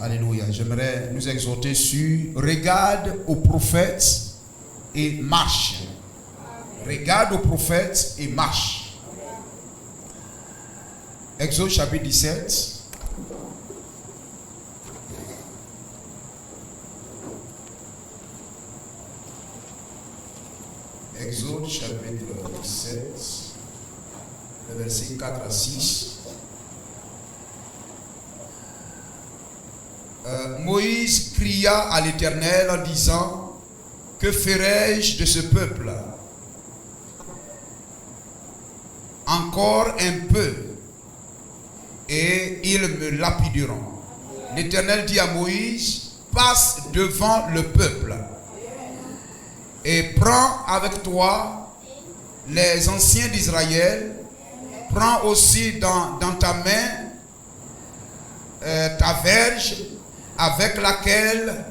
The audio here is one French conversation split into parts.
Alléluia. J'aimerais nous exhorter sur regarde aux prophètes et marche. Regarde aux prophètes et marche. Exode chapitre 17. Exode chapitre 17, le verset 4 à 6. Moïse cria à l'Éternel en disant: que ferai-je de ce peuple? Encore un peu, et ils me lapideront. L'Éternel dit à Moïse: passe devant le peuple et prends avec toi les anciens d'Israël. Prends aussi dans ta main ta verge avec laquelle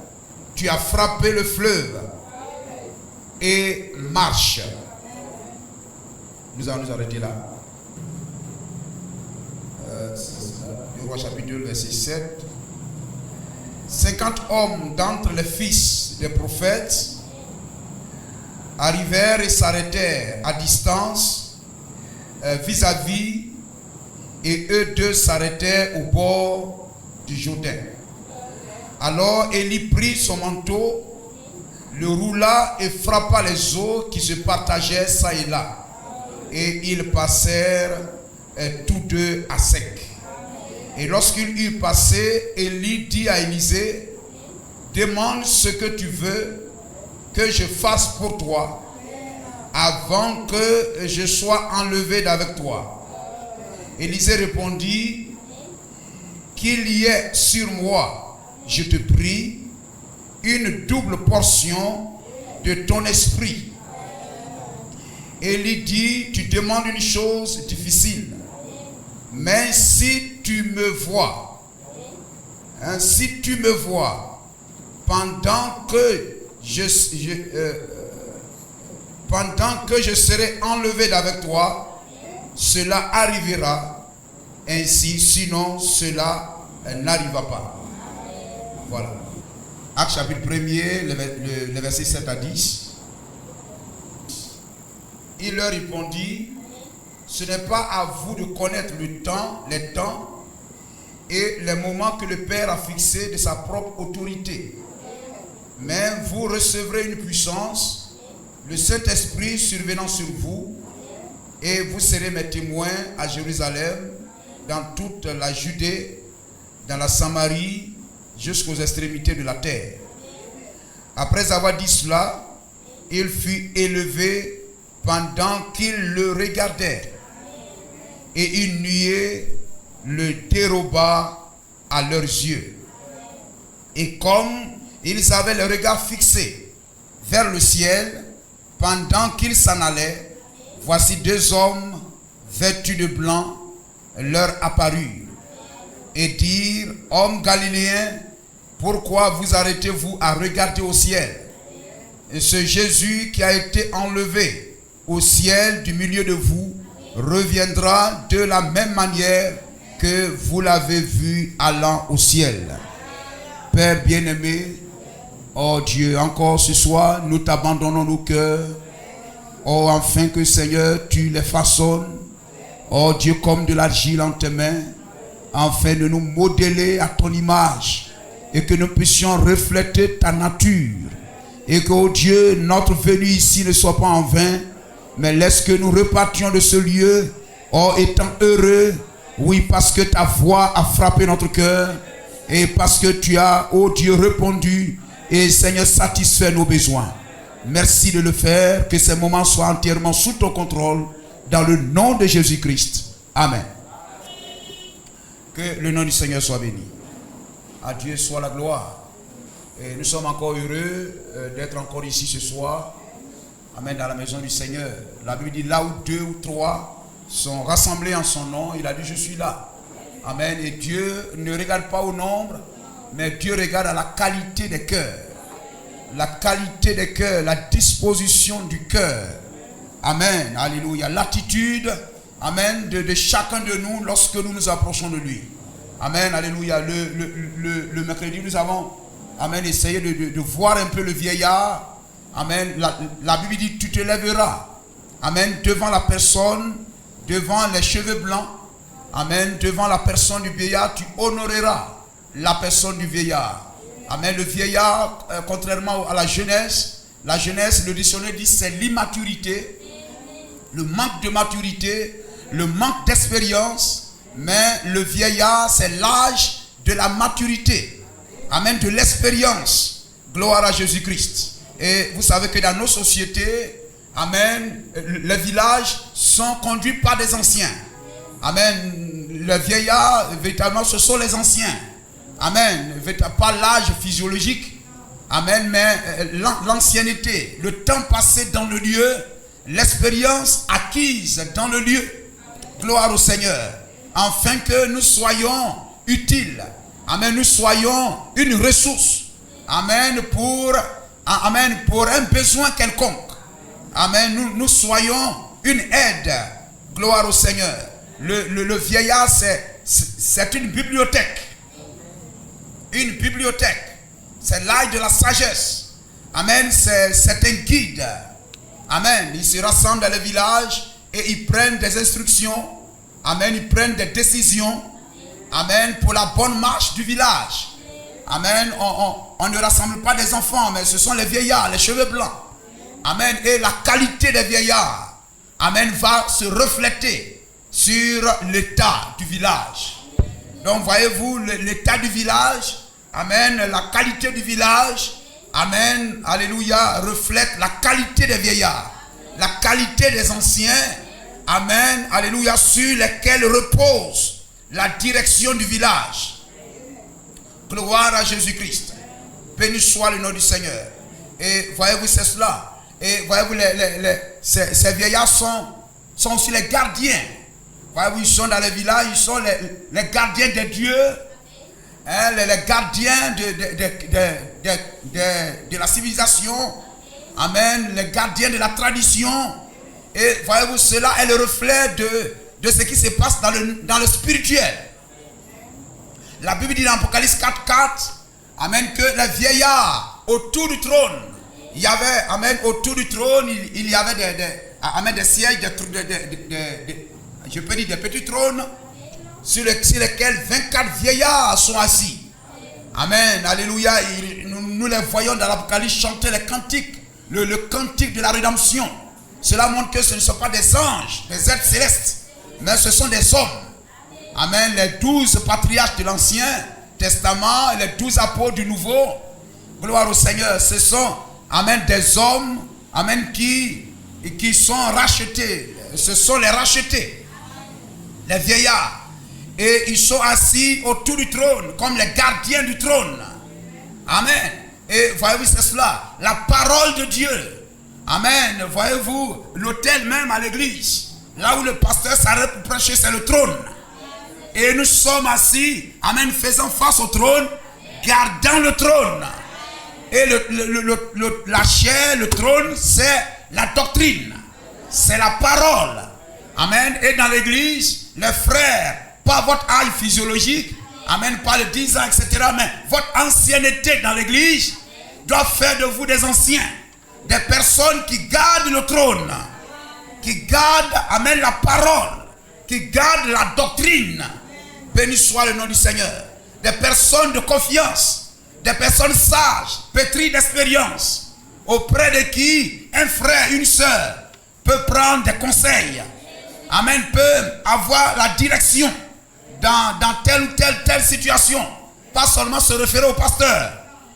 tu as frappé le fleuve et marche. Nous allons nous arrêter là. Le roi chapitre 2, verset 7. 50 hommes d'entre les fils des prophètes arrivèrent et s'arrêtèrent à distance vis-à-vis, et eux deux s'arrêtèrent au bord du Jourdain. Alors Élie prit son manteau, le roula et frappa les eaux qui se partageaient çà et là. Et ils passèrent tous deux à sec. Et lorsqu'ils eurent passé, Élie dit à Élisée: demande ce que tu veux que je fasse pour toi avant que je sois enlevé d'avec toi. Élisée répondit: qu'il y ait sur moi, je te prie, une double portion de ton esprit. Élie dit: tu demandes une chose difficile, mais si tu me vois, pendant que je serai enlevé d'avec toi, cela arrivera ainsi, sinon cela n'arrivera pas. Voilà. Acte chapitre 1er, le verset 7 à 10. Il leur répondit: ce n'est pas à vous de connaître les temps et les moments que le Père a fixés de sa propre autorité. Mais vous recevrez une puissance, le Saint-Esprit survenant sur vous, et vous serez mes témoins à Jérusalem, dans toute la Judée, dans la Samarie, jusqu'aux extrémités de la terre. Après avoir dit cela, il fut élevé pendant qu'ils le regardaient, et une nuée le déroba à leurs yeux. Et comme ils avaient le regard fixé vers le ciel, pendant qu'ils s'en allaient, voici deux hommes vêtus de blanc leur apparurent et dirent: hommes galiléens, pourquoi vous arrêtez-vous à regarder au ciel? Et ce Jésus qui a été enlevé au ciel du milieu de vous reviendra de la même manière que vous l'avez vu allant au ciel. Père bien-aimé, oh Dieu, encore ce soir, nous t'abandonnons nos cœurs. Oh, afin que Seigneur, tu les façonnes, oh Dieu, comme de l'argile en tes mains, afin de nous modeler à ton image et que nous puissions refléter ta nature. Et que, oh Dieu, notre venue ici ne soit pas en vain, mais laisse que nous repartions de ce lieu, oh, étant heureux, oui, parce que ta voix a frappé notre cœur et parce que tu as, oh Dieu, répondu et Seigneur, satisfait nos besoins. Merci de le faire, que ces moments soient entièrement sous ton contrôle, dans le nom de Jésus-Christ. Amen. Que le nom du Seigneur soit béni. À Dieu soit la gloire. Et nous sommes encore heureux d'être encore ici ce soir. Amen, dans la maison du Seigneur. La Bible dit: là où deux ou trois sont rassemblés en son nom, il a dit: je suis là. Amen. Et Dieu ne regarde pas au nombre, mais Dieu regarde à la qualité des cœurs. La qualité des cœurs, la disposition du cœur. Amen. Alléluia. L'attitude, amen, de chacun de nous lorsque nous nous approchons de lui. Amen, alléluia. Le mercredi, nous avons, amen, essayé de voir un peu le vieillard. Amen. La Bible dit, tu te lèveras. Amen, devant la personne, devant les cheveux blancs. Amen, devant la personne du vieillard, tu honoreras la personne du vieillard. Amen, le vieillard, contrairement à la jeunesse, le dictionnaire dit c'est l'immaturité, le manque de maturité, le manque d'expérience, mais le vieillard c'est l'âge de la maturité, amen, de l'expérience. Gloire à Jésus-Christ. Et vous savez que dans nos sociétés, amen, les villages sont conduits par des anciens. Amen, les vieillards, véritablement, ce sont les anciens. Amen, pas l'âge physiologique. Amen, mais l'ancienneté, le temps passé dans le lieu, l'expérience acquise dans le lieu. Gloire au Seigneur. Afin que nous soyons utiles. Amen, nous soyons une ressource. Amen, pour un besoin quelconque. Amen, nous soyons une aide. Gloire au Seigneur. Le vieillard, c'est une bibliothèque. Une bibliothèque. C'est l'âge de la sagesse. Amen. C'est un guide. Amen. Ils se rassemblent dans le village et ils prennent des instructions. Amen. Ils prennent des décisions. Amen. Pour la bonne marche du village. Amen. On ne rassemble pas des enfants, mais ce sont les vieillards, les cheveux blancs. Amen. Et la qualité des vieillards, amen, va se refléter sur l'état du village. Donc voyez-vous, l'état du village, amen, la qualité du village, amen, alléluia, reflète la qualité des vieillards, la qualité des anciens, amen, alléluia, sur lesquels repose la direction du village. Gloire à Jésus-Christ. Béni soit le nom du Seigneur. Et voyez-vous, c'est cela. Et voyez-vous, ces vieillards sont aussi les gardiens. Voyez-vous, ils sont dans les villages, ils sont les gardiens des dieux, hein, les gardiens de la civilisation. Amen. Les gardiens de la tradition. Et voyez-vous, cela est le reflet de ce qui se passe dans le spirituel. La Bible dit dans Apocalypse 4:4, amen, que les vieillards autour du trône, il y avait, amen, autour du trône, il y avait des sièges, je peux dire des petits trônes, sur lesquels 24 vieillards sont assis. Amen, alléluia. Nous les voyons dans l'Apocalypse chanter les cantiques, le cantique de la rédemption. Cela montre que ce ne sont pas des anges, des êtres célestes, mais ce sont des hommes. Amen, les 12 patriarches de l'Ancien Testament, les 12 apôtres du Nouveau. Gloire au Seigneur. Ce sont, amen, des hommes, amen, qui sont rachetés. Ce sont les rachetés, les vieillards. Et ils sont assis autour du trône, comme les gardiens du trône. Amen. Et voyez-vous, c'est cela. La parole de Dieu. Amen. Voyez-vous, l'autel même à l'église, là où le pasteur s'arrête pour prêcher, c'est le trône. Et nous sommes assis, amen, faisant face au trône, gardant le trône. Et la chair, le trône, c'est la doctrine. C'est la parole. Amen. Et dans l'église, les frères, pas votre âge physiologique, amen, pas les 10 ans, etc. Mais votre ancienneté dans l'église doit faire de vous des anciens. Des personnes qui gardent le trône. Qui gardent, amen, la parole. Qui gardent la doctrine. Béni soit le nom du Seigneur. Des personnes de confiance. Des personnes sages, pétries d'expérience. Auprès de qui un frère, une sœur peut prendre des conseils. Amen, peut avoir la direction dans telle ou telle situation. Pas seulement se référer au pasteur.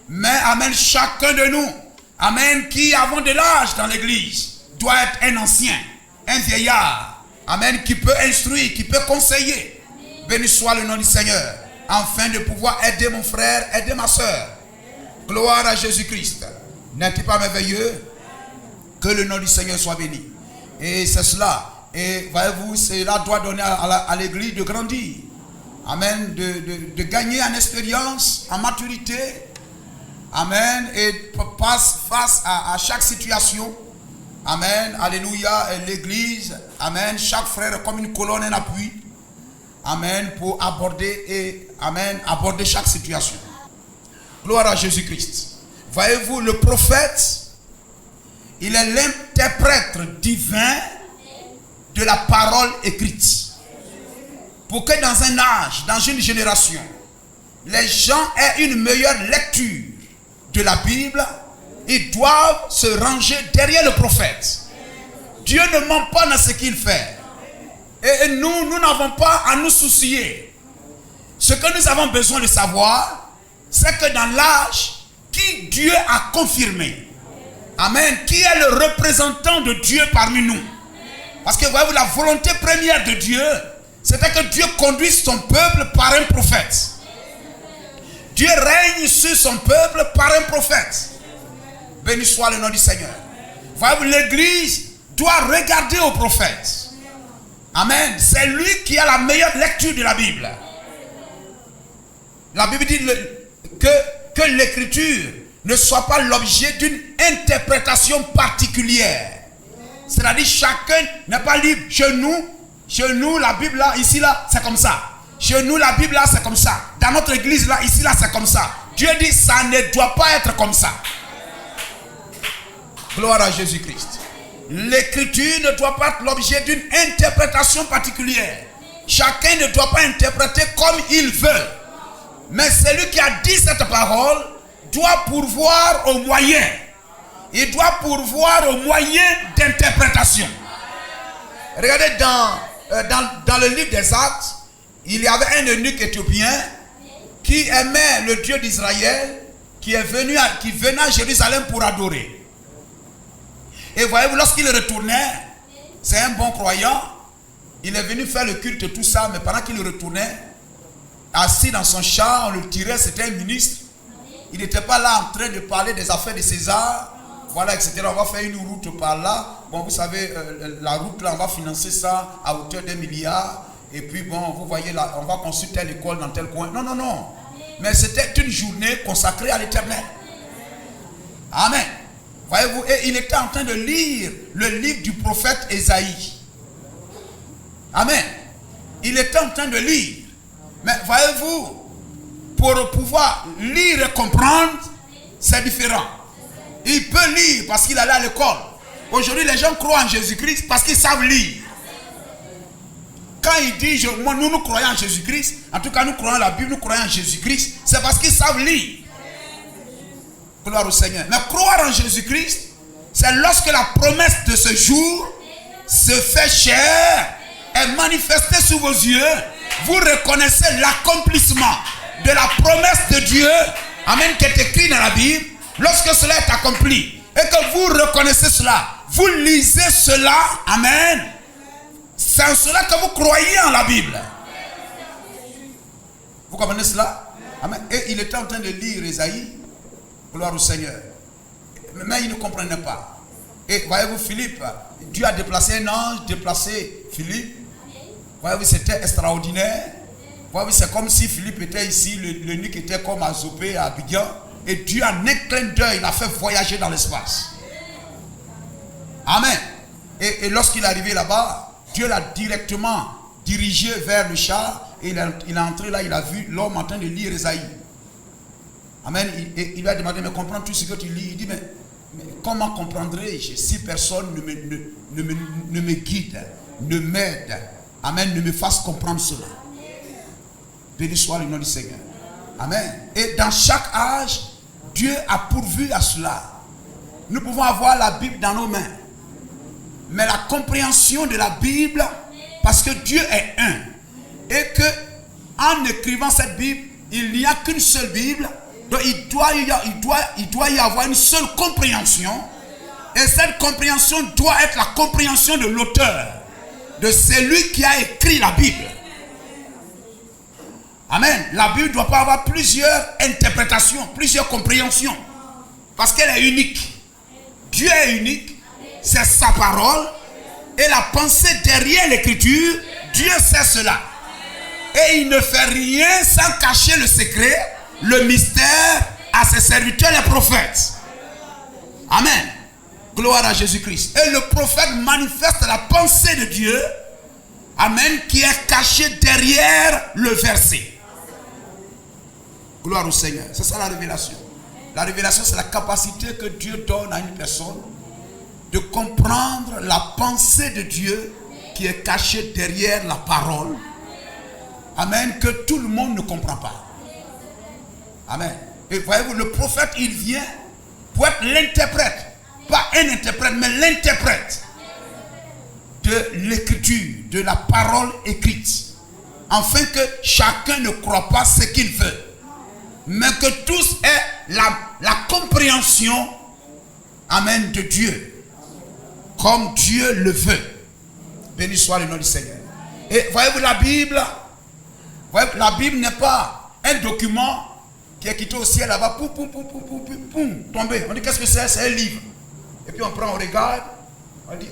Mais amen, chacun de nous, amen, qui avons de l'âge dans l'église, doit être un ancien, un vieillard. Amen, qui peut instruire, qui peut conseiller. Béni soit le nom du Seigneur. Afin de pouvoir aider mon frère, aider ma soeur. Gloire à Jésus-Christ. N'est-il pas merveilleux? Que le nom du Seigneur soit béni. Et c'est cela. Et voyez-vous, cela doit donner à l'église de grandir. Amen. De gagner en expérience, en maturité. Amen. Et face à chaque situation. Amen. Alléluia. Et l'église, amen. Chaque frère est comme une colonne en appui. Amen, pour aborder aborder chaque situation. Gloire à Jésus-Christ. Voyez-vous, le prophète, il est l'interprète divin de la parole écrite. Pour que dans un âge, dans une génération, les gens aient une meilleure lecture de la Bible, ils doivent se ranger derrière le prophète. Dieu ne ment pas dans ce qu'il fait. Et nous n'avons pas à nous soucier. Ce que nous avons besoin de savoir, c'est que dans l'âge, qui Dieu a confirmé. Amen. Qui est le représentant de Dieu parmi nous. Parce que voyez-vous, la volonté première de Dieu, c'était que Dieu conduise son peuple par un prophète. Dieu règne sur son peuple par un prophète. Béni soit le nom du Seigneur. Voyez-vous, l'Église doit regarder au prophète. Amen. C'est lui qui a la meilleure lecture de la Bible. La Bible dit que l'écriture ne soit pas l'objet d'une interprétation particulière. C'est-à-dire chacun n'est pas libre. Chez nous, la Bible là, ici là, c'est comme ça. Chez nous, la Bible là, c'est comme ça. Dans notre église là, ici là, c'est comme ça. Dieu dit, ça ne doit pas être comme ça. Gloire à Jésus-Christ. L'écriture ne doit pas être l'objet d'une interprétation particulière. Chacun ne doit pas interpréter comme il veut. Mais celui qui a dit cette parole doit pourvoir aux moyens. Il doit pourvoir aux moyens d'interprétation. Regardez dans le livre des Actes, il y avait un eunuque éthiopien qui aimait le Dieu d'Israël, qui venait à Jérusalem pour adorer. Et voyez-vous, lorsqu'il retournait, c'est un bon croyant, il est venu faire le culte et tout ça, mais pendant qu'il retournait, assis dans son char, on le tirait, c'était un ministre. Il n'était pas là en train de parler des affaires de César, voilà, etc. On va faire une route par là. Bon, vous savez, la route là, on va financer ça à hauteur d'1 milliard. Et puis bon, vous voyez là, on va construire telle école dans tel coin. Non, non, non. Mais c'était une journée consacrée à l'Éternel. Amen. Voyez-vous, et il était en train de lire le livre du prophète Ésaïe. Amen. Il était en train de lire. Mais voyez-vous, pour pouvoir lire et comprendre, c'est différent. Il peut lire parce qu'il allait à l'école. Aujourd'hui, les gens croient en Jésus-Christ parce qu'ils savent lire. Quand il dit, nous croyons en Jésus-Christ, en tout cas nous croyons en la Bible, nous croyons en Jésus-Christ, c'est parce qu'ils savent lire. Gloire au Seigneur. Mais croire en Jésus-Christ, c'est lorsque la promesse de ce jour se fait chair, est manifestée sous vos yeux. Vous reconnaissez l'accomplissement de la promesse de Dieu, amen, qui est écrit dans la Bible. Lorsque cela est accompli et que vous reconnaissez cela, vous lisez cela, amen. C'est en cela que vous croyez en la Bible. Vous comprenez cela? Amen. Et il était en train de lire Ésaïe. Gloire au Seigneur. Mais il ne comprenait pas. Et voyez-vous, Philippe, Dieu a déplacé un ange, déplacé Philippe. Voyez-vous, c'était extraordinaire. Voyez-vous, c'est comme si Philippe était ici, l'eunuque était comme à Zopé, à Abidjan. Et Dieu, en un clin d'œil, l'a fait voyager dans l'espace. Amen. Et lorsqu'il est arrivé là-bas, Dieu l'a directement dirigé vers le char. Et il est entré là, il a vu l'homme en train de lire Ésaïe. Amen. Il lui a demandé, mais comprends tout ce que tu lis. Il dit, mais comment comprendrai-je si personne ne me guide, ne m'aide, amen, ne me fasse comprendre cela. Béni soit le nom du Seigneur. Amen. Et dans chaque âge, Dieu a pourvu à cela. Nous pouvons avoir la Bible dans nos mains. Mais la compréhension de la Bible, parce que Dieu est un, et que en écrivant cette Bible, il n'y a qu'une seule Bible, donc il doit y avoir une seule compréhension. Et cette compréhension doit être la compréhension de l'auteur, de celui qui a écrit la Bible. Amen. La Bible ne doit pas avoir plusieurs interprétations, plusieurs compréhensions. Parce qu'elle est unique. Dieu est unique. C'est sa parole. Et la pensée derrière l'écriture, Dieu sait cela. Et il ne fait rien sans cacher le secret, le mystère à ses serviteurs, les prophètes. Amen. Gloire à Jésus-Christ. Et le prophète manifeste la pensée de Dieu Amen, qui est caché derrière le verset. Gloire au Seigneur. C'est ça la révélation. La révélation, c'est la capacité que Dieu donne à une personne de comprendre la pensée de Dieu qui est cachée derrière la parole. Amen, que tout le monde ne comprend pas. Amen. Et voyez-vous, le prophète, il vient pour être l'interprète. Pas un interprète, mais l'interprète de l'écriture, de la parole écrite. Afin que chacun ne croit pas ce qu'il veut, mais que tous aient la compréhension, amen, de Dieu, comme Dieu le veut. Béni soit le nom du Seigneur. Et voyez-vous, la Bible n'est pas un document qui est quitté au ciel là-bas, tombé. On dit qu'est-ce que c'est? C'est un livre. Et puis on prend, on regarde, on dit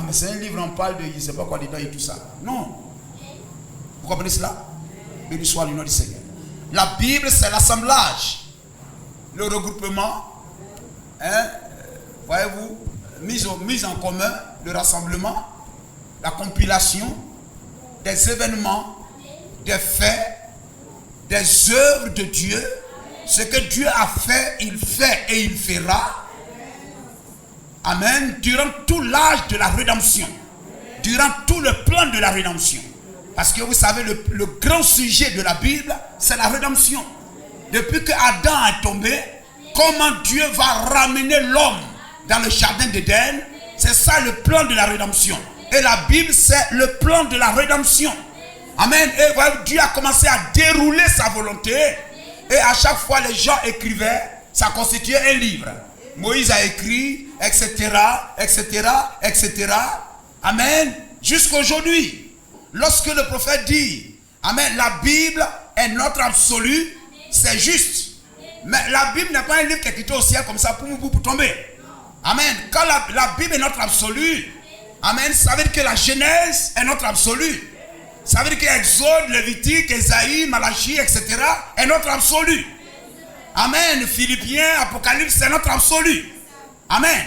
mais c'est un livre, on parle de je ne sais pas quoi dedans et tout ça. Non. Vous comprenez cela? Béni soit le nom du Seigneur. La Bible, c'est l'assemblage, le regroupement, voyez-vous, mise en commun, le rassemblement, la compilation des événements, des faits, des œuvres de Dieu. Ce que Dieu a fait, il fait et il fera. Amen. Durant tout l'âge de la rédemption. Durant tout le plan de la rédemption. Parce que vous savez, le grand sujet de la Bible, c'est la rédemption. Depuis que Adam est tombé, comment Dieu va ramener l'homme dans le jardin d'Éden, c'est ça le plan de la rédemption. Et la Bible, c'est le plan de la rédemption. Amen. Et voilà, Dieu a commencé à dérouler sa volonté. Et à chaque fois, les gens écrivaient, ça constituait un livre. Moïse a écrit, etc., etc., etc. Amen. Jusqu'à aujourd'hui. Lorsque le prophète dit, amen, la Bible est notre absolu, c'est juste. Mais la Bible n'est pas un livre qui est quitté au ciel comme ça pour tomber. Amen. Quand la Bible est notre absolu, amen, ça veut dire que la Genèse est notre absolu. Ça veut dire que Exode, Lévitique, Ésaïe, Malachie, etc. est notre absolu. Amen. Philippiens, Apocalypse, c'est notre absolu. Amen.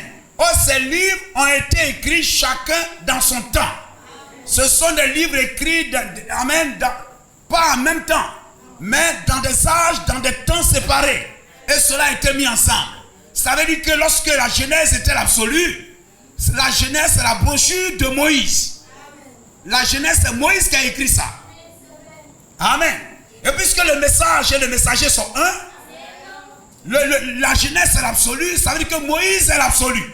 Ces livres ont été écrits chacun dans son temps. Ce sont des livres écrits, amen, pas en même temps, mais dans des âges, dans des temps séparés. Et cela a été mis ensemble. Ça veut dire que lorsque la Genèse était l'absolu, la Genèse c'est la brochure de Moïse. La Genèse c'est Moïse qui a écrit ça. Amen. Et puisque le message et le messager sont un, la Genèse c'est l'absolu, ça veut dire que Moïse est l'absolu.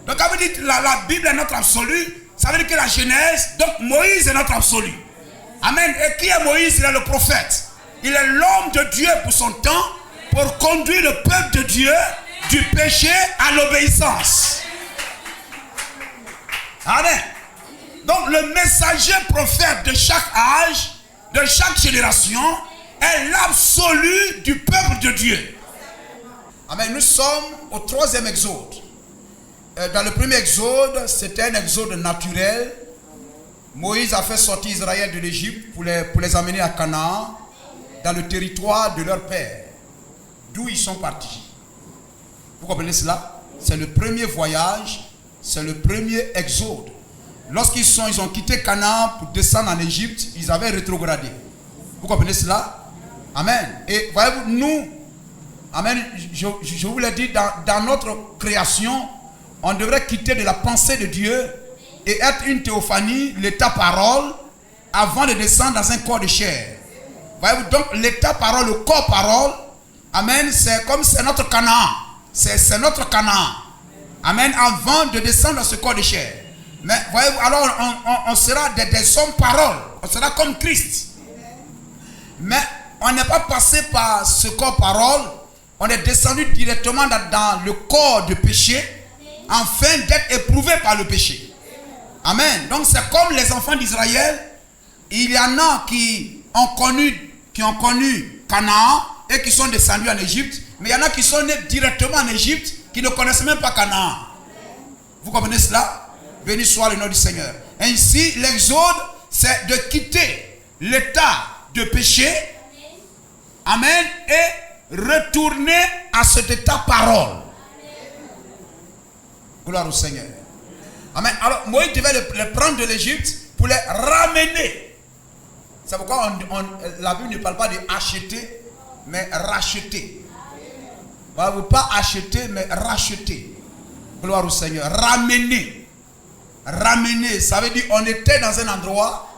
Donc quand vous dites la Bible est notre absolu, ça veut dire que la Genèse, donc Moïse est notre absolu. Amen. Et qui est Moïse? Il est le prophète. Il est l'homme de Dieu pour son temps, pour conduire le peuple de Dieu du péché à l'obéissance. Amen. Donc le messager prophète de chaque âge, de chaque génération, est l'absolu du peuple de Dieu. Amen. Nous sommes au 3e exode. Dans le premier exode, c'était un exode naturel. Moïse a fait sortir Israël de l'Égypte pour les amener à Canaan, dans le territoire de leur père, d'où ils sont partis. Vous comprenez cela? C'est le premier voyage, c'est le premier exode. Lorsqu'ils ont quitté Canaan pour descendre en Égypte, ils avaient rétrogradé. Vous comprenez cela? Amen. Et voyez-vous, nous, amen, je vous l'ai dit, dans notre création, on devrait quitter de la pensée de Dieu et être une théophanie, l'état parole, avant de descendre dans un corps de chair. Voyez-vous, donc l'état parole, le corps parole, amen, c'est comme c'est notre Canaan. C'est notre Canaan. Amen, avant de descendre dans ce corps de chair. Mais voyez-vous, alors on sera des hommes parole. On sera comme Christ. Mais on n'est pas passé par ce corps parole. On est descendu directement dans le corps de péché, afin d'être éprouvé par le péché. Amen. Donc c'est comme les enfants d'Israël. Il y en a qui ont connu Canaan et qui sont descendus en Égypte. Mais il y en a qui sont nés directement en Égypte, qui ne connaissent même pas Canaan. Vous comprenez cela? Béni soit le nom du Seigneur. Ainsi, l'exode, c'est de quitter l'état de péché. Amen. Et retourner à cet état parole. Gloire au Seigneur. Amen. Alors Moïse devait les prendre de l'Égypte pour les ramener. C'est pourquoi la Bible ne parle pas de acheter, mais racheter. Vous ne pas acheter, mais racheter. Gloire au Seigneur. Ramener. Ramener, ça veut dire on était dans un endroit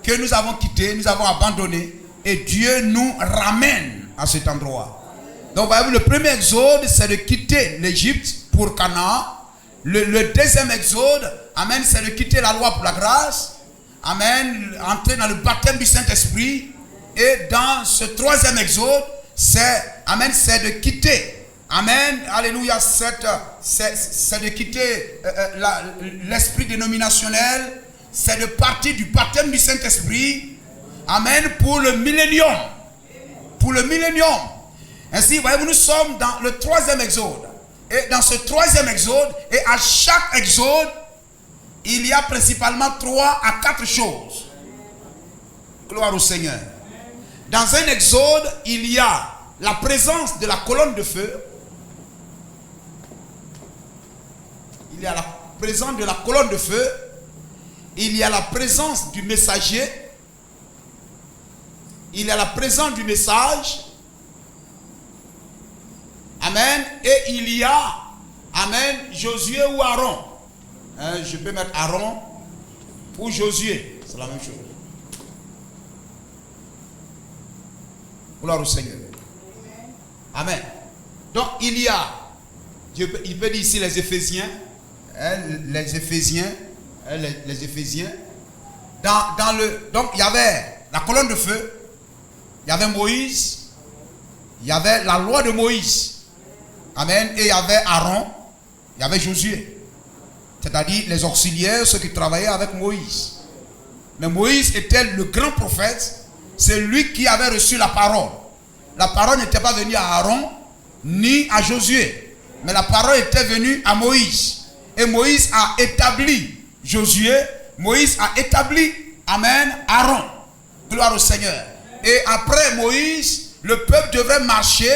que nous avons quitté, nous avons abandonné. Et Dieu nous ramène à cet endroit. Donc voyez-vous, le premier exode, c'est de quitter l'Égypte pour Canaan. Le deuxième exode, amen, c'est de quitter la loi pour la grâce. Amen, entrer dans le baptême du Saint-Esprit. Et dans ce troisième exode, c'est de quitter, amen, alléluia, c'est de quitter l'esprit dénominationnel. C'est de partir du baptême du Saint-Esprit, amen, pour le millénium. Pour le millénium. Ainsi, voyez-vous, nous sommes dans le troisième exode. Et dans ce troisième exode, et à chaque exode, il y a principalement 3 à 4 choses. Gloire au Seigneur. Dans un exode, il y a la présence de la colonne de feu. Il y a la présence de la colonne de feu. Il y a la présence du messager. Il y a la présence du message. Amen. Et il y a, amen, Josué ou Aaron. Je peux mettre Aaron ou Josué. C'est la même chose. Gloire au Seigneur. Amen. Donc il y a, il peut dire ici les Éphésiens. Les Éphésiens. Les Éphésiens. Donc il y avait la colonne de feu. Il y avait Moïse. Il y avait la loi de Moïse. Amen. Et il y avait Aaron. Il y avait Josué. C'est-à-dire les auxiliaires, ceux qui travaillaient avec Moïse. Mais Moïse était le grand prophète. C'est lui qui avait reçu la parole. La parole n'était pas venue à Aaron ni à Josué. Mais la parole était venue à Moïse. Et Moïse a établi Josué. Moïse a établi, amen, Aaron. Gloire au Seigneur. Et après Moïse, le peuple devrait marcher.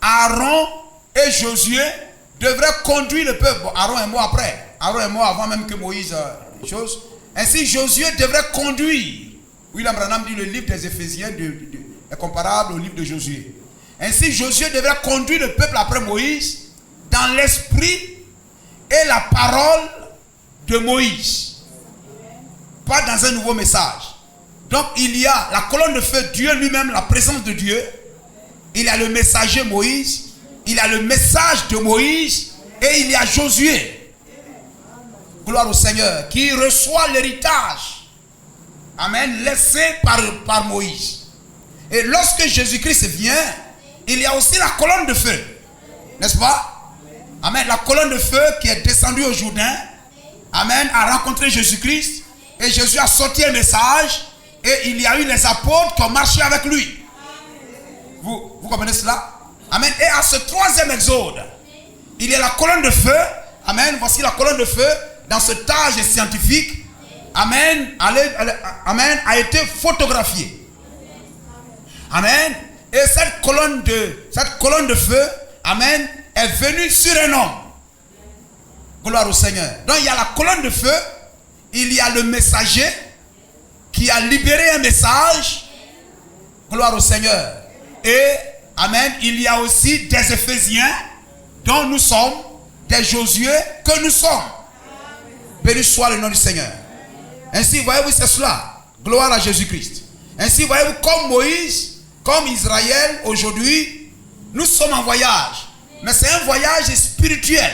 Aaron et Josué devraient conduire le peuple. Bon, Aaron est mort après. Aaron est mort avant même que Moïse chose. Ainsi, Josué devrait conduire. William Branham dit le livre des Éphésiens est comparable au livre de Josué. Ainsi, Josué devrait conduire le peuple après Moïse dans l'esprit et la parole de Moïse. Pas dans un nouveau message. Donc, il y a la colonne de feu, Dieu lui-même, la présence de Dieu. Il y a le messager Moïse. Il y a le message de Moïse. Et il y a Josué. Gloire au Seigneur, qui reçoit l'héritage, amen, laissé par Moïse. Et lorsque Jésus-Christ vient, il y a aussi la colonne de feu, n'est-ce pas? Amen, la colonne de feu qui est descendue au Jourdain, amen, a rencontré Jésus-Christ, et Jésus a sorti un message, et il y a eu les apôtres qui ont marché avec lui. Vous comprenez cela? Amen. Et à ce troisième exode, il y a la colonne de feu, amen, voici la colonne de feu. Dans ce âge scientifique, amen, amen, a été photographié. Amen. Et cette colonne de feu, amen, est venue sur un homme. Gloire au Seigneur. Donc il y a la colonne de feu, il y a le messager qui a libéré un message. Gloire au Seigneur. Et, amen, il y a aussi des Éphésiens dont nous sommes, des Josué que nous sommes. Béni soit le nom du Seigneur. Ainsi, voyez-vous, c'est cela. Gloire à Jésus-Christ. Ainsi, voyez-vous, comme Moïse, comme Israël, aujourd'hui, nous sommes en voyage. Mais c'est un voyage spirituel.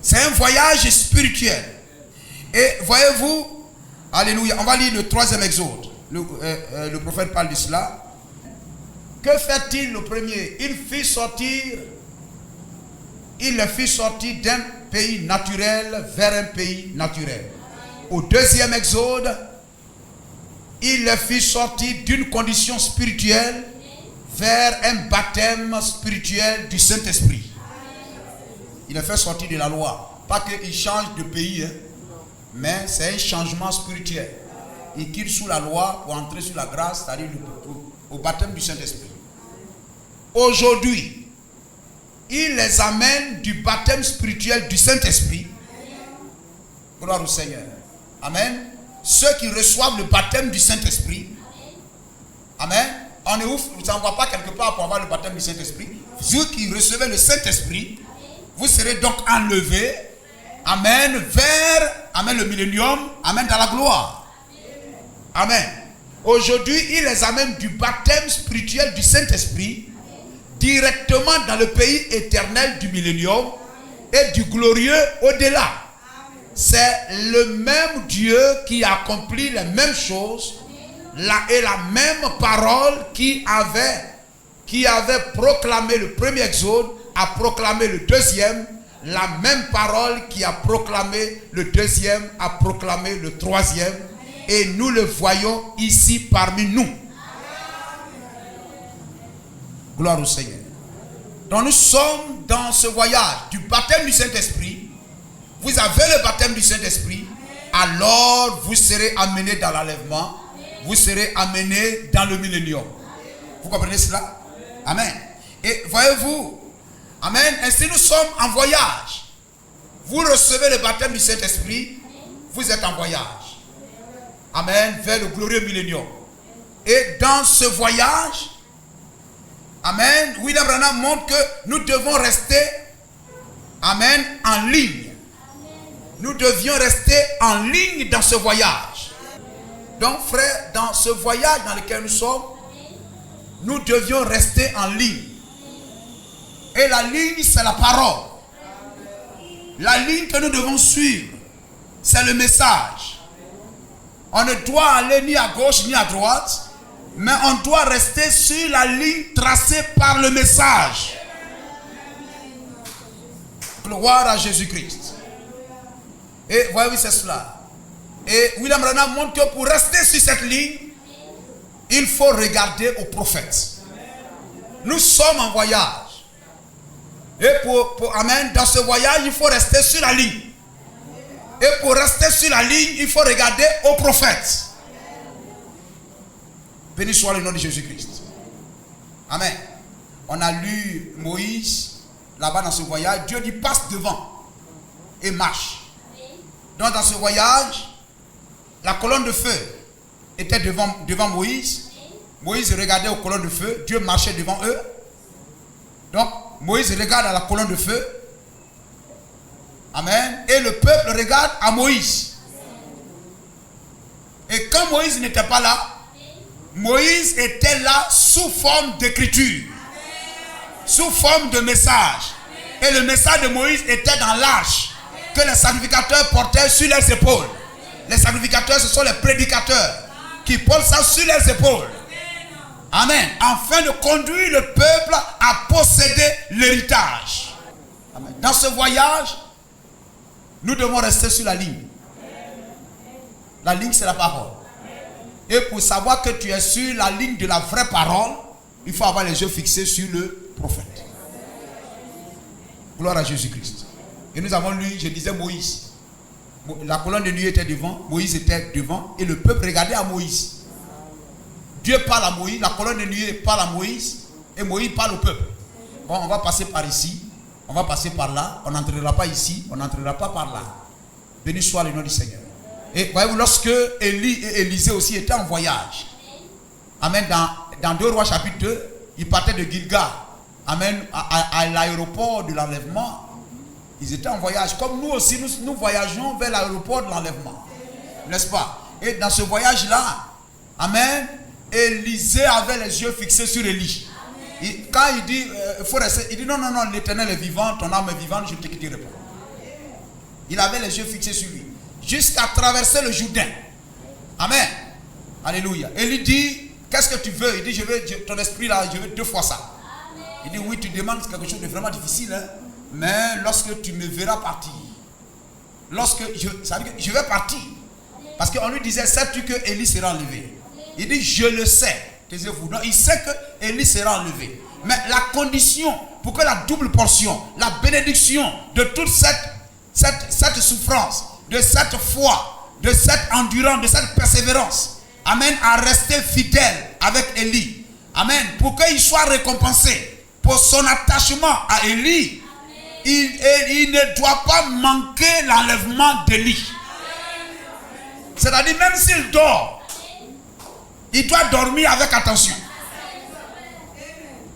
C'est un voyage spirituel. Et voyez-vous, alléluia, on va lire le troisième exode. Le prophète parle de cela. Que fait-il le premier? Il le fit sortir d'un pays naturel vers un pays naturel. Au deuxième exode, il le fit sortir d'une condition spirituelle vers un baptême spirituel du Saint-Esprit. Il le fait sortir de la loi. Pas qu'il change de pays, hein, mais c'est un changement spirituel. Il quitte sous la loi pour entrer sous la grâce, c'est-à-dire au baptême du Saint-Esprit. Aujourd'hui, il les amène du baptême spirituel du Saint-Esprit Gloire au Seigneur. Amen. Ceux qui reçoivent le baptême du Saint-Esprit. Amen. On ne vous envoie pas quelque part pour avoir le baptême du Saint-Esprit. Vous qui recevez le Saint-Esprit, vous serez donc enlevés. Amen. Vers, amen, le millénium. Amen. Dans la gloire. Amen. Aujourd'hui, il les amène du baptême spirituel du Saint-Esprit directement dans le pays éternel du millénium et du glorieux au-delà. C'est le même Dieu qui accomplit les mêmes choses et la même parole qui avait proclamé le premier exode a proclamé le deuxième. La même parole qui a proclamé le deuxième a proclamé le troisième. Et nous le voyons ici parmi nous. Gloire au Seigneur. Donc nous sommes dans ce voyage du baptême du Saint-Esprit. Vous avez le baptême du Saint-Esprit. Alors vous serez amenés dans l'enlèvement. Vous serez amenés dans le millénium. Vous comprenez cela? Amen. Et voyez-vous, amen, ainsi nous sommes en voyage. Vous recevez le baptême du Saint-Esprit. Vous êtes en voyage. Amen, vers le glorieux millénium. Et dans ce voyage, amen, William Branham montre que nous devons rester, amen, en ligne. Nous devions rester en ligne dans ce voyage. Donc frère, dans ce voyage dans lequel nous sommes, nous devions rester en ligne. Et la ligne, c'est la parole. La ligne que nous devons suivre, c'est le message. On ne doit aller ni à gauche ni à droite, mais on doit rester sur la ligne tracée par le message. Gloire à Jésus-Christ. Et voyez-vous, c'est cela. Et William Branham montre que pour rester sur cette ligne, il faut regarder au prophète. Nous sommes en voyage. Et amen, dans ce voyage, il faut rester sur la ligne. Et pour rester sur la ligne, il faut regarder au prophète. Béni soit le nom de Jésus-Christ. Amen. On a lu Moïse, là-bas dans ce voyage. Dieu dit passe devant et marche. Donc dans ce voyage, la colonne de feu était devant Moïse. Moïse regardait aux colonnes de feu. Dieu marchait devant eux. Donc Moïse regarde à la colonne de feu. Amen. Et le peuple regarde à Moïse. Et quand Moïse n'était pas là, Moïse était là sous forme d'écriture, sous forme de message. Et le message de Moïse était dans l'arche que les sacrificateurs portaient sur leurs épaules. Les sacrificateurs, ce sont les prédicateurs qui portent ça sur leurs épaules. Amen. Afin de conduire le peuple à posséder l'héritage. Dans ce voyage, nous devons rester sur la ligne. La ligne, c'est la parole. Et pour savoir que tu es sur la ligne de la vraie parole, il faut avoir les yeux fixés sur le prophète. Gloire à Jésus-Christ. Et nous avons lu, je disais Moïse. La colonne de nuit était devant, Moïse était devant, et le peuple regardait à Moïse. Dieu parle à Moïse, la colonne de nuit parle à Moïse, et Moïse parle au peuple. Bon, on va passer par ici. On va passer par là, on n'entrera pas ici, on n'entrera pas par là. Béni soit le nom du Seigneur. Et voyez-vous, lorsque Élie et Élisée aussi étaient en voyage, amen, dans 2 Rois chapitre 2, ils partaient de Gilgal, amen, à l'aéroport de l'enlèvement. Ils étaient en voyage, comme nous aussi, nous voyageons vers l'aéroport de l'enlèvement, n'est-ce pas? Et dans ce voyage-là, amen, Élisée avait les yeux fixés sur Élie. Quand il dit, faut rester, il dit non, l'Éternel est vivant, ton âme est vivante, je ne te quitterai pas. Il avait les yeux fixés sur lui. Jusqu'à traverser le Jourdain. Amen. Alléluia. Et il dit, qu'est-ce que tu veux? Il dit, ton esprit là, je veux 2 fois ça. Il dit, oui, tu demandes quelque chose de vraiment difficile, hein? Mais lorsque tu me verras partir, ça veut dire que je vais partir. Parce qu'on lui disait, sais-tu que Élie sera enlevé? Il dit, je le sais. Donc, il sait que Élie sera enlevé. Mais la condition pour que la double portion, la bénédiction de toute cette souffrance, de cette foi, de cette endurance, de cette persévérance, amen, à rester fidèle avec Élie. Amen. Pour qu'il soit récompensé pour son attachement à Élie, il ne doit pas manquer l'enlèvement d'Élie. C'est-à-dire, même s'il dort, il doit dormir avec attention.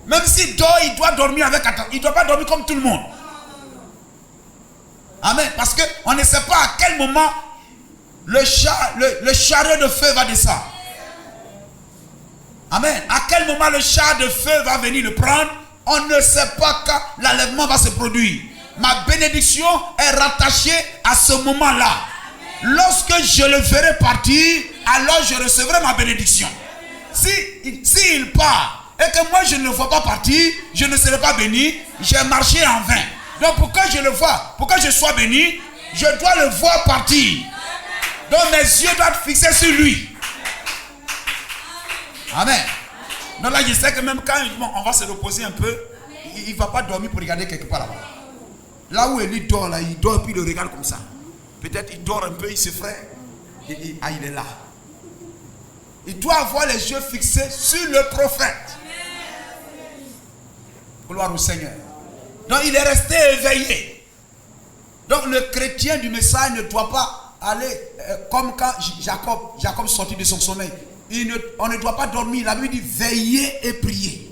Même s'il dort, il doit dormir avec attention. Il ne doit pas dormir comme tout le monde. Amen. Parce qu'on ne sait pas à quel moment le chariot de feu va descendre. Amen. À quel moment le char de feu va venir le prendre? On ne sait pas quand l'enlèvement va se produire. Ma bénédiction est rattachée à ce moment-là. Lorsque je le verrai partir, alors je recevrai ma bénédiction. S'il part et que moi je ne le vois pas partir, je ne serai pas béni. J'ai marché en vain. Donc pour que je le vois, pour que je sois béni, je dois le voir partir. Donc mes yeux doivent être fixés sur lui. Amen. Donc là je sais que même quand on va se reposer un peu, il ne va pas dormir pour regarder quelque part là-bas. Là où Élie dort, là, il dort et puis il le regarde comme ça. Peut-être il dort un peu, il se ferait. Il est là. Il doit avoir les yeux fixés sur le prophète. Gloire au Seigneur. Donc il est resté éveillé. Donc le chrétien du message ne doit pas aller comme quand Jacob sortit de son sommeil. On ne doit pas dormir. La Bible dit veiller et prier.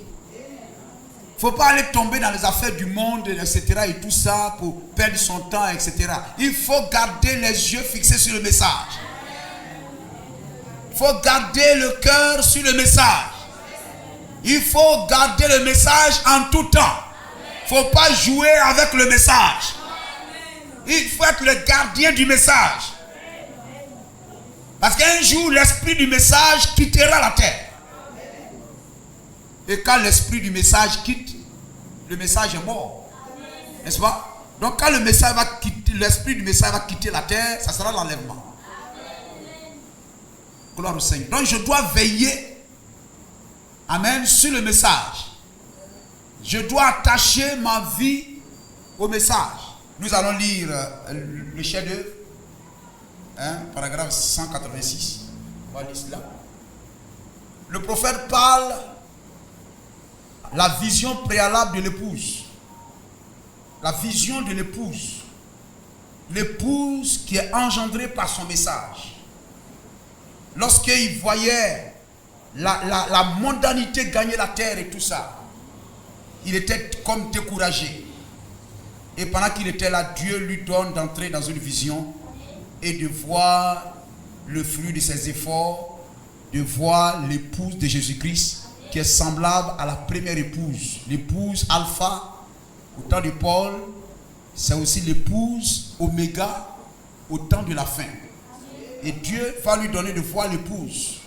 Il ne faut pas aller tomber dans les affaires du monde, etc. et tout ça pour perdre son temps, etc. Il faut garder les yeux fixés sur le message. Il faut garder le cœur sur le message. Il faut garder le message en tout temps. Il ne faut pas jouer avec le message. Il faut être le gardien du message. Parce qu'un jour, l'esprit du message quittera la terre. Et quand l'esprit du message quitte, le message est mort. N'est-ce pas? Donc quand l'esprit du message va quitter la terre, ça sera l'enlèvement. Gloire au Seigneur. Donc je dois veiller, amen, sur le message. Je dois attacher ma vie au message. Nous allons lire le chef-d'œuvre, paragraphe 186. On va lire cela. Le prophète parle la vision préalable de l'épouse. La vision de l'épouse. L'épouse qui est engendrée par son message. Lorsqu'il voyait la mondanité gagner la terre et tout ça, il était comme découragé. Et pendant qu'il était là, Dieu lui donne d'entrer dans une vision et de voir le fruit de ses efforts, de voir l'épouse de Jésus-Christ qui est semblable à la première épouse. L'épouse alpha, au temps de Paul, c'est aussi l'épouse oméga au temps de la fin. Et Dieu va lui donner de voir l'épouse.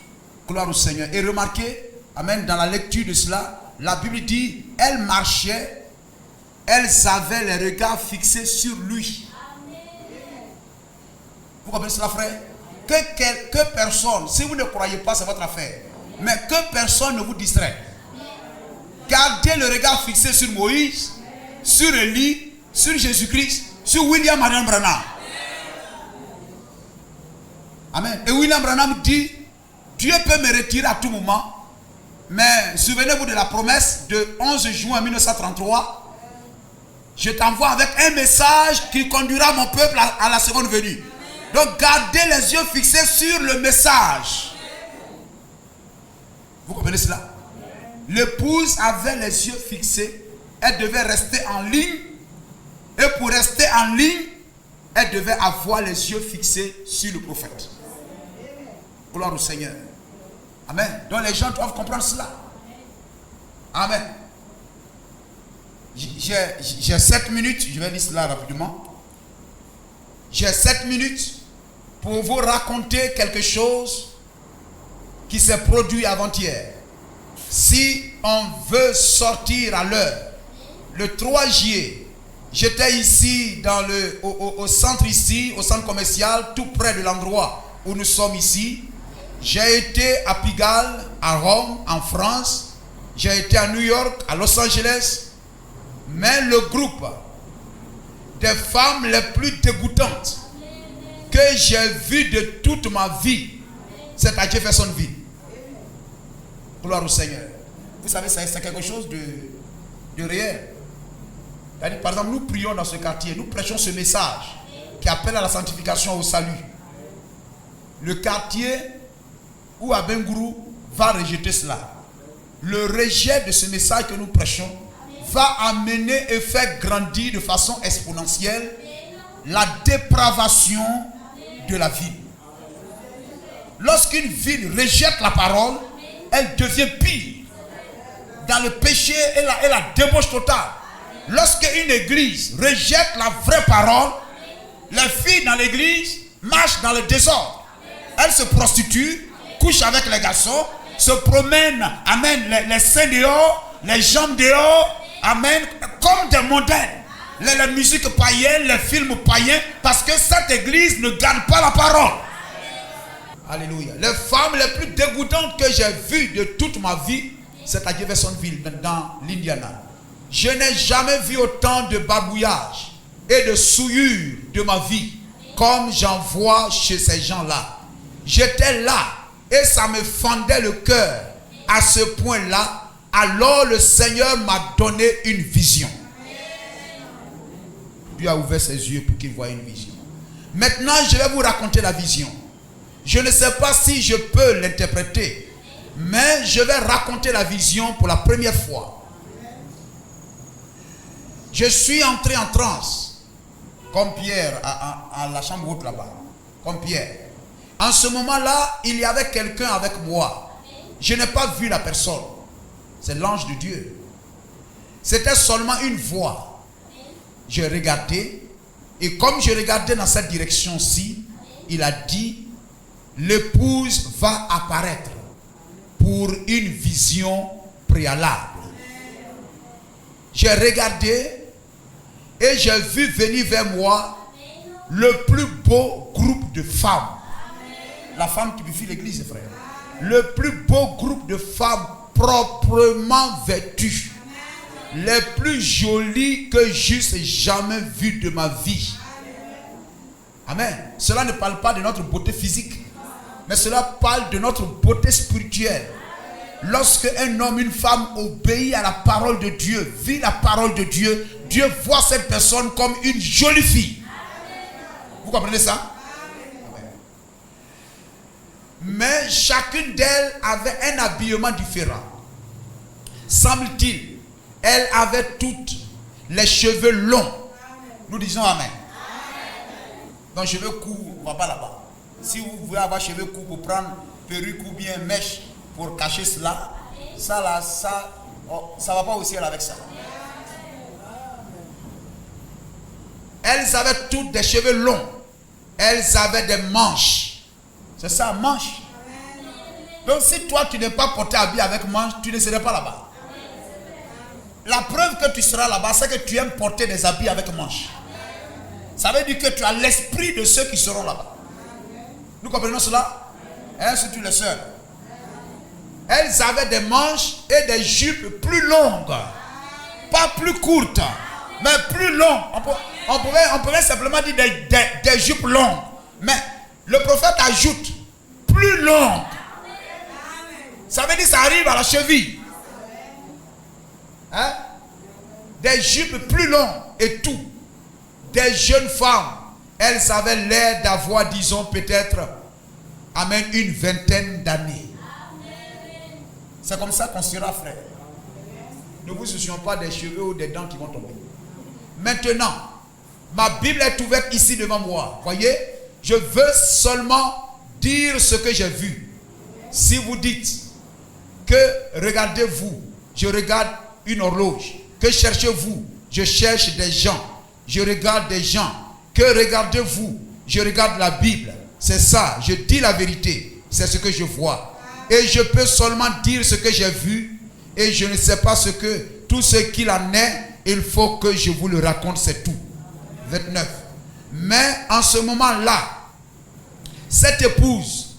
Gloire au Seigneur. Et remarquez, amen, dans la lecture de cela, la Bible dit, elle marchait, elles avaient les regards fixés sur lui. Vous comprenez cela, frère? Que personne, si vous ne croyez pas, c'est votre affaire, mais que personne ne vous distrait. Gardez le regard fixé sur Moïse, sur Élie, sur Jésus-Christ, sur William Marion Branham. Amen. Et William Branham dit, Dieu peut me retirer à tout moment, mais souvenez-vous de la promesse de 11 juin 1933. Je t'envoie avec un message qui conduira mon peuple à la seconde venue. Donc gardez les yeux fixés sur le message. Vous comprenez cela? L'épouse avait les yeux fixés. Elle devait rester en ligne. Et pour rester en ligne, elle devait avoir les yeux fixés sur le prophète. Gloire au Seigneur. Amen. Donc les gens doivent comprendre cela. Amen. J'ai 7 minutes. Je vais lire cela rapidement. J'ai 7 minutes pour vous raconter quelque chose qui s'est produit avant-hier. Si on veut sortir à l'heure, le 3 juillet, j'étais ici au centre ici, au centre commercial, tout près de l'endroit où nous sommes ici. J'ai été à Pigalle, à Rome, en France. J'ai été à New York, à Los Angeles. Mais le groupe des femmes les plus dégoûtantes que j'ai vu de toute ma vie, c'est à Jeffersonville. Gloire au Seigneur. Vous savez, c'est quelque chose de réel. Par exemple, nous prions dans ce quartier, nous prêchons ce message qui appelle à la sanctification, au salut. le quartier où Abengourou va rejeter cela. Le rejet de ce message que nous prêchons va amener et faire grandir de façon exponentielle la dépravation de la ville. Lorsqu'une ville rejette la parole, elle devient pire dans le péché et la débauche totale. Lorsqu'une église rejette la vraie parole, les filles dans l'église marchent dans le désordre. Elles se prostituent, couchent avec les garçons, se promènent, amen, les seins dehors, les jambes dehors, amen, comme des mondaines. Les musiques païennes, les films païens, parce que cette église ne garde pas la parole. Alléluia. Les femmes les plus dégoûtantes que j'ai vues de toute ma vie, c'est à Jeffersonville, dans l'Indiana. Je n'ai jamais vu autant de babouillage et de souillure de ma vie comme j'en vois chez ces gens-là. J'étais là et ça me fendait le cœur à ce point-là. Alors le Seigneur m'a donné une vision. Dieu a ouvert ses yeux pour qu'il voie une vision. Maintenant, je vais vous raconter la vision. Je ne sais pas si je peux l'interpréter, mais je vais raconter la vision pour la première fois. Je suis entré en transe, comme Pierre, à la chambre haute là-bas, comme Pierre. En ce moment-là, il y avait quelqu'un avec moi. Je n'ai pas vu la personne. C'est l'ange de Dieu. C'était seulement une voix. Je regardais, et comme je regardais dans cette direction-ci, il a dit, l'épouse va apparaître pour une vision préalable. J'ai regardé et j'ai vu venir vers moi le plus beau groupe de femmes. La femme qui vit l'église, frère. Le plus beau groupe de femmes proprement vêtues. Les plus jolies que j'eusse jamais vues de ma vie. Amen. Cela ne parle pas de notre beauté physique, mais cela parle de notre beauté spirituelle. Lorsque un homme, une femme obéit à la parole de Dieu, vit la parole de Dieu, Dieu voit cette personne comme une jolie fille. Vous comprenez ça? Mais chacune d'elles avait un habillement différent. Semble-t-il, elle avait toutes les cheveux longs. Nous disons Amen. Donc cheveux courts, on ne va pas là-bas. Si vous voulez avoir cheveux courts pour prendre perruque ou bien mèche pour cacher cela, ça là, ça ne va pas au ciel avec ça. Elles avaient toutes des cheveux longs. Elles avaient des manches. C'est ça, manches. Donc si toi tu n'es pas porté habillé avec manches, tu ne serais pas là-bas. La preuve que tu seras là-bas, c'est que tu aimes porter des habits avec manches. Ça veut dire que tu as l'esprit de ceux qui seront là-bas. Nous comprenons cela? Hein, surtout les sœurs. Elles avaient des manches et des jupes plus longues. Pas plus courtes, mais plus longues. On pourrait simplement dire des jupes longues. Mais le prophète ajoute plus longues. Ça veut dire que ça arrive à la cheville. Hein? Des jupes plus longues et tout. Des jeunes femmes. Elles avaient l'air d'avoir, disons, peut-être, amen, une vingtaine d'années. C'est comme ça qu'on sera frère. Ne vous soucions pas des cheveux ou des dents qui vont tomber. Maintenant, ma Bible est ouverte ici devant moi. Voyez, je veux seulement dire ce que j'ai vu. Si vous dites que regardez-vous, je regarde une horloge. Que cherchez-vous? Je cherche des gens. Je regarde des gens. Que regardez-vous? Je regarde la Bible. C'est ça, je dis la vérité. C'est ce que je vois. Et je peux seulement dire ce que j'ai vu. Et je ne sais pas ce que, tout ce qu'il en est, il faut que je vous le raconte, c'est tout. 29. Mais en ce moment-là, cette épouse,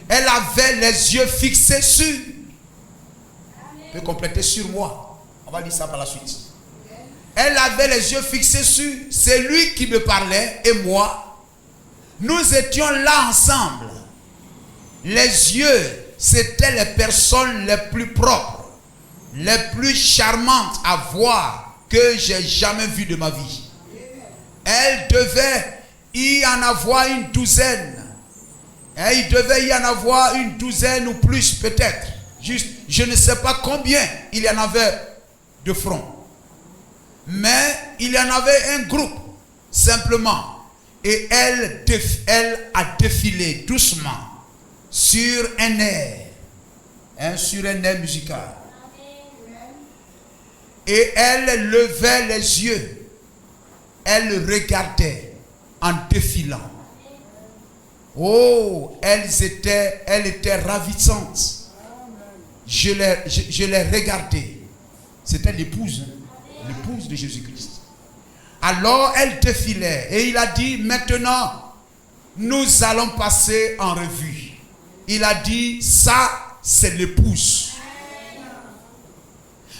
elle avait les yeux fixés sur, je peux compléter sur moi. On va dire ça par la suite. Elle avait les yeux fixés sur celui qui me parlait et moi. Nous étions là ensemble. Les yeux, c'était les personnes les plus propres, les plus charmantes à voir que j'ai jamais vues de ma vie. Elle devait y en avoir une douzaine. Et il devait y en avoir une douzaine ou plus peut-être. Juste, je ne sais pas combien il y en avait de front. Mais il y en avait un groupe, simplement. Et elle a défilé doucement sur un air. Sur un air musical. Et elle levait les yeux. Elle regardait en défilant. Oh, elle était ravissante. Je l'ai regardée. C'était l'épouse de Jésus-Christ. Alors elle défilait et il a dit, maintenant, nous allons passer en revue. Il a dit, ça, c'est l'épouse.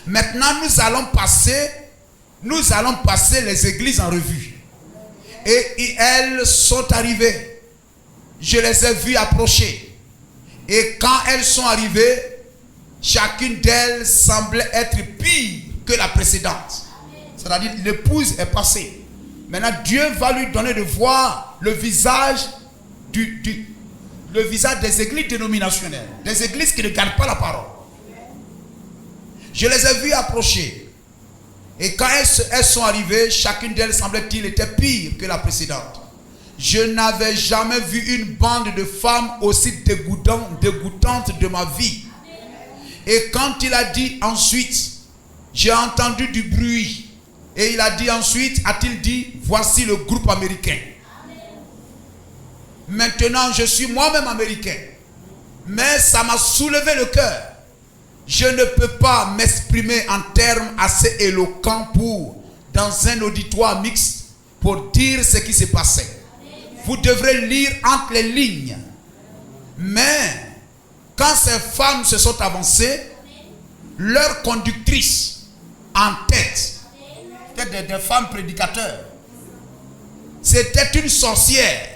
Maintenant, nous allons passer les églises en revue. Et elles sont arrivées. Je les ai vues approcher. Et quand elles sont arrivées, chacune d'elles semblait être pire que la précédente. C'est-à-dire, l'épouse est passée. Maintenant, Dieu va lui donner de voir le visage le visage des églises dénominationnelles, des églises qui ne gardent pas la parole. Je les ai vues approcher. Et quand elles sont arrivées, chacune d'elles, semblait-il, était pire que la précédente. Je n'avais jamais vu une bande de femmes aussi dégoûtante de ma vie. Et quand il a dit ensuite, j'ai entendu du bruit. Et il a dit ensuite, a-t-il dit, voici le groupe américain. Maintenant, je suis moi-même américain. Mais ça m'a soulevé le cœur. Je ne peux pas m'exprimer en termes assez éloquents dans un auditoire mixte, pour dire ce qui s'est passé. Vous devrez lire entre les lignes. Mais, quand ces femmes se sont avancées, leur conductrice en tête, c'était des femmes prédicateurs, c'était une sorcière.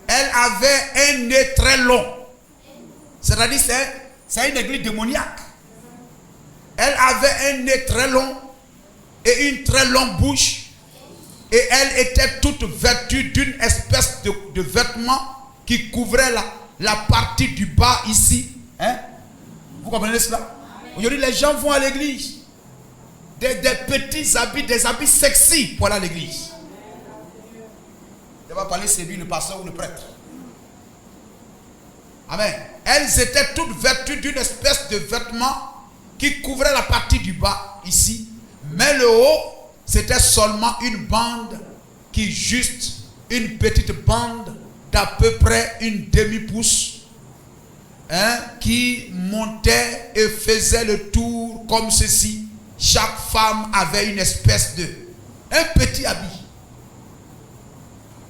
Elle avait un nez très long. C'est-à-dire, c'est une église démoniaque. Elle avait un nez très long et une très longue bouche. Et elle était toute vêtue d'une espèce de vêtement qui couvrait la partie du bas ici. Vous comprenez cela? Aujourd'hui, les gens vont à l'église. Des petits habits, des habits sexy pour aller à l'église. Je vais parler séduire le pasteur ou le prêtre. Amen. Elles étaient toutes vêtues d'une espèce de vêtement qui couvrait la partie du bas ici. Mais le haut, c'était seulement une bande une petite bande d'à peu près une demi-pouce, qui montait et faisait le tour comme ceci. Chaque femme avait une espèce un petit habit.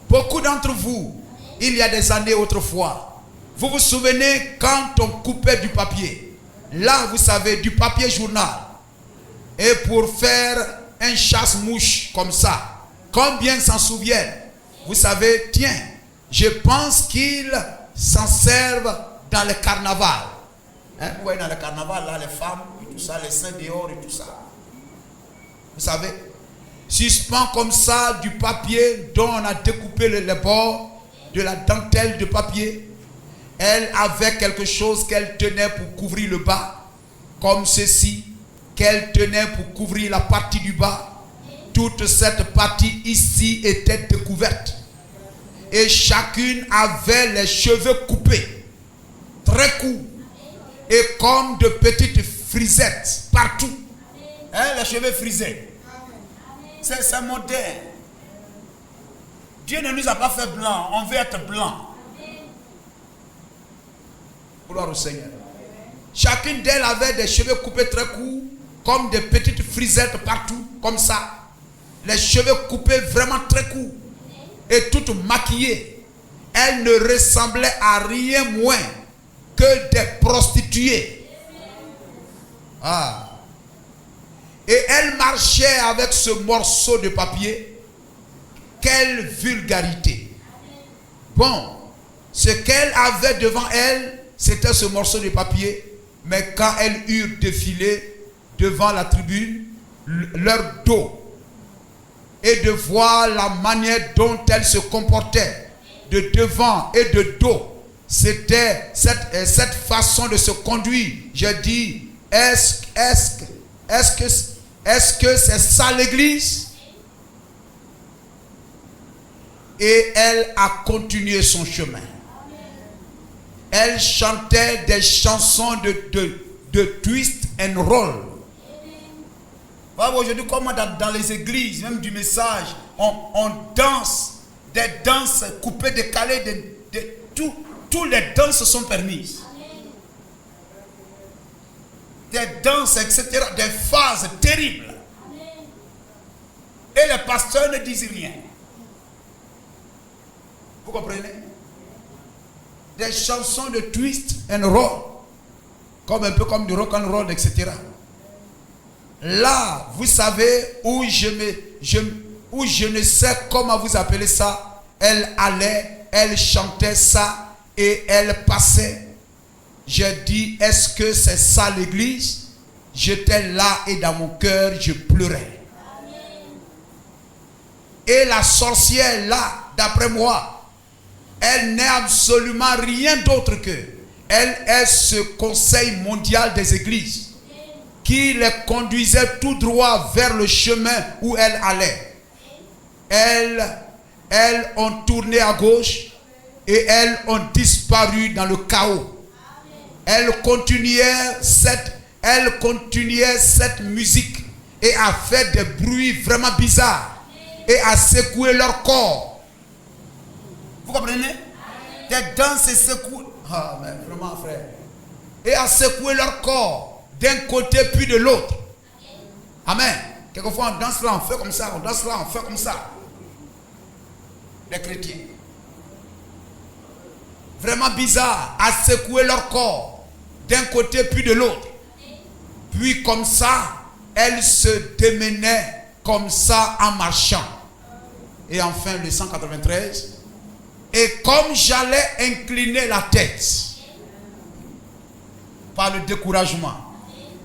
Beaucoup d'entre vous, il y a des années autrefois, vous vous souvenez quand on coupait du papier, là vous savez, du papier journal, et pour faire un chasse-mouche comme ça, combien s'en souviennent? Vous savez, tiens, je pense qu'ils s'en servent dans le carnaval. Vous voyez dans le carnaval, là, les femmes, et tout ça, les seins dehors et tout ça. Vous savez, suspend comme ça du papier dont on a découpé les bords, de la dentelle de papier. Elle avait quelque chose qu'elle tenait pour couvrir le bas, comme ceci, qu'elle tenait pour couvrir la partie du bas. Toute cette partie ici était découverte. Et chacune avait les cheveux coupés, très courts, et comme de petites frisettes partout. Les cheveux frisés. C'est moderne. Dieu ne nous a pas fait blanc, on veut être blanc. Gloire au Seigneur. Chacune d'elles avait des cheveux coupés très courts, comme des petites frisettes partout, comme ça. Les cheveux coupés vraiment très courts et toutes maquillées. Elles ne ressemblaient à rien moins que des prostituées. Et elle marchait avec ce morceau de papier. Quelle vulgarité. Bon, ce qu'elle avait devant elle, c'était ce morceau de papier. Mais quand elles eurent défilé devant la tribune, leur dos, et de voir la manière dont elles se comportaient, de devant et de dos. C'était cette façon de se conduire. Je dis, est-ce que c'est ça l'église? Et elle a continué son chemin. Elle chantait des chansons de twist and roll. Aujourd'hui, comment dans les églises, même du message, on danse, des danses coupées, décalées, toutes les danses sont permises. Des danses, etc., des phases terribles. Et les pasteurs ne disent rien. Vous comprenez? Des chansons de twist and roll, un peu comme du rock and roll, etc. Là, vous savez où je ne sais comment vous appelez ça. Elle allait, elle chantait ça et elle passait. J'ai dit, est-ce que c'est ça l'église? J'étais là et dans mon cœur, je pleurais. Et la sorcière là, d'après moi, elle n'est absolument rien d'autre que elle est ce conseil mondial des églises qui les conduisait tout droit vers le chemin où elle allait. Elles ont tourné à gauche et elles ont disparu dans le chaos. Elles continuaient cette musique et a fait des bruits vraiment bizarres et a secoué leur corps. Vous comprenez? Des danses et secouées. Ah, mais vraiment, frère. Et a secoué leur corps d'un côté puis de l'autre. Amen. Quelquefois, on danse là, on fait comme ça. On danse là, on fait comme ça. Les chrétiens. Vraiment bizarre. A secoué leur corps d'un côté puis de l'autre. Puis comme ça, elles se démenaient comme ça en marchant. Et enfin, le 193. Et comme j'allais incliner la tête par le découragement.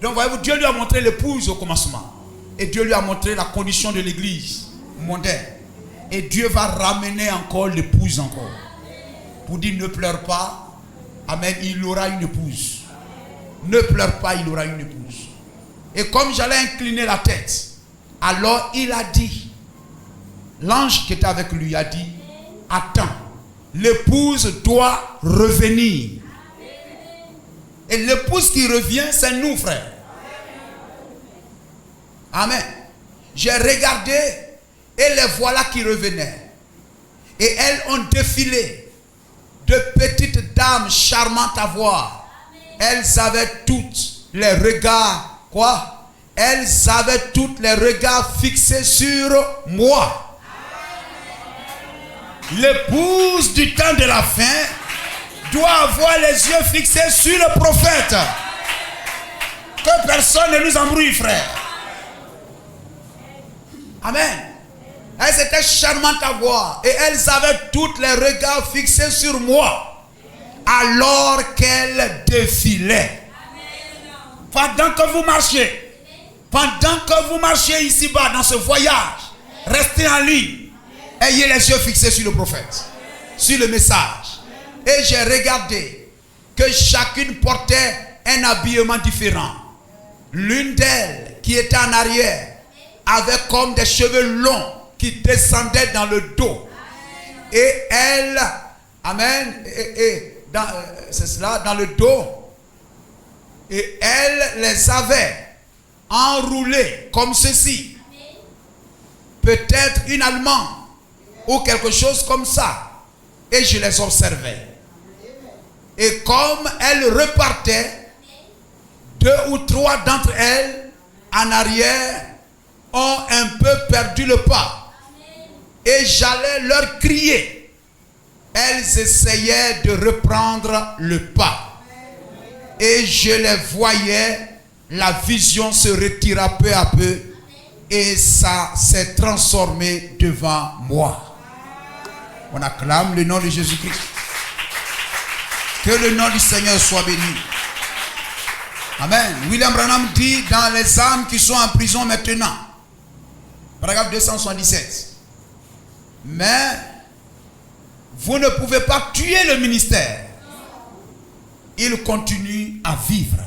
Donc voyez-vous, Dieu lui a montré l'épouse au commencement. Et Dieu lui a montré la condition de l'église mondaine. Et Dieu va ramener encore l'épouse encore. Pour dire ne pleure pas. Amen, il aura une épouse. Ne pleure pas, il aura une épouse. Et comme j'allais incliner la tête, alors il a dit, l'ange qui était avec lui a dit, attends. L'épouse doit revenir. Et l'épouse qui revient, c'est nous, frères. Amen. J'ai regardé et les voilà qui revenaient. Et elles ont défilé. De petites dames charmantes à voir. Elles avaient toutes les regards. Quoi? Elles avaient toutes les regards fixés sur moi. L'épouse du temps de la fin doit avoir les yeux fixés sur le prophète. Que personne ne nous embrouille, frère. Amen. Elles étaient charmantes à voir et elles avaient toutes les regards fixés sur moi alors qu'elles défilaient. Pendant que vous marchez ici-bas dans ce voyage, restez en ligne. Ayez les yeux fixés sur le prophète, sur le message. Et j'ai regardé que chacune portait un habillement différent. L'une d'elles, qui était en arrière, avait comme des cheveux longs qui descendaient dans le dos. Et elle, amen, c'est cela, dans le dos. Et elle les avait enroulés comme ceci. Peut-être une allemande ou quelque chose comme ça. Et je les observais. Et comme elles repartaient, 2 ou 3 d'entre elles en arrière ont un peu perdu le pas. Et j'allais leur crier. Elles essayaient de reprendre le pas. Et je les voyais, la vision se retira peu à peu. Et ça s'est transformé devant moi. On acclame le nom de Jésus-Christ. Que le nom du Seigneur soit béni. Amen. William Branham dit dans les âmes qui sont en prison maintenant. Paragraphe 277. Mais Vous ne pouvez pas tuer le ministère. Il continue à vivre.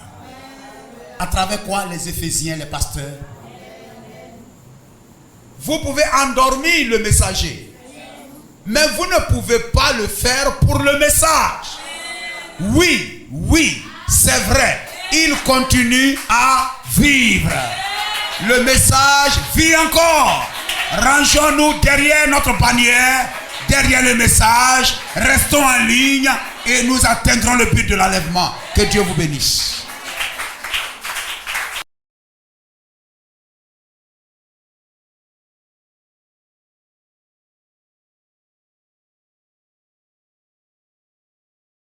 À travers quoi? Les Éphésiens, les pasteurs. Vous pouvez endormir le messager. Mais vous ne pouvez pas le faire pour le message. Oui, c'est vrai. Il continue à vivre. Le message vit encore. Rangeons-nous derrière notre bannière, derrière le message. Restons en ligne et nous atteindrons le but de l'enlèvement. Que Dieu vous bénisse.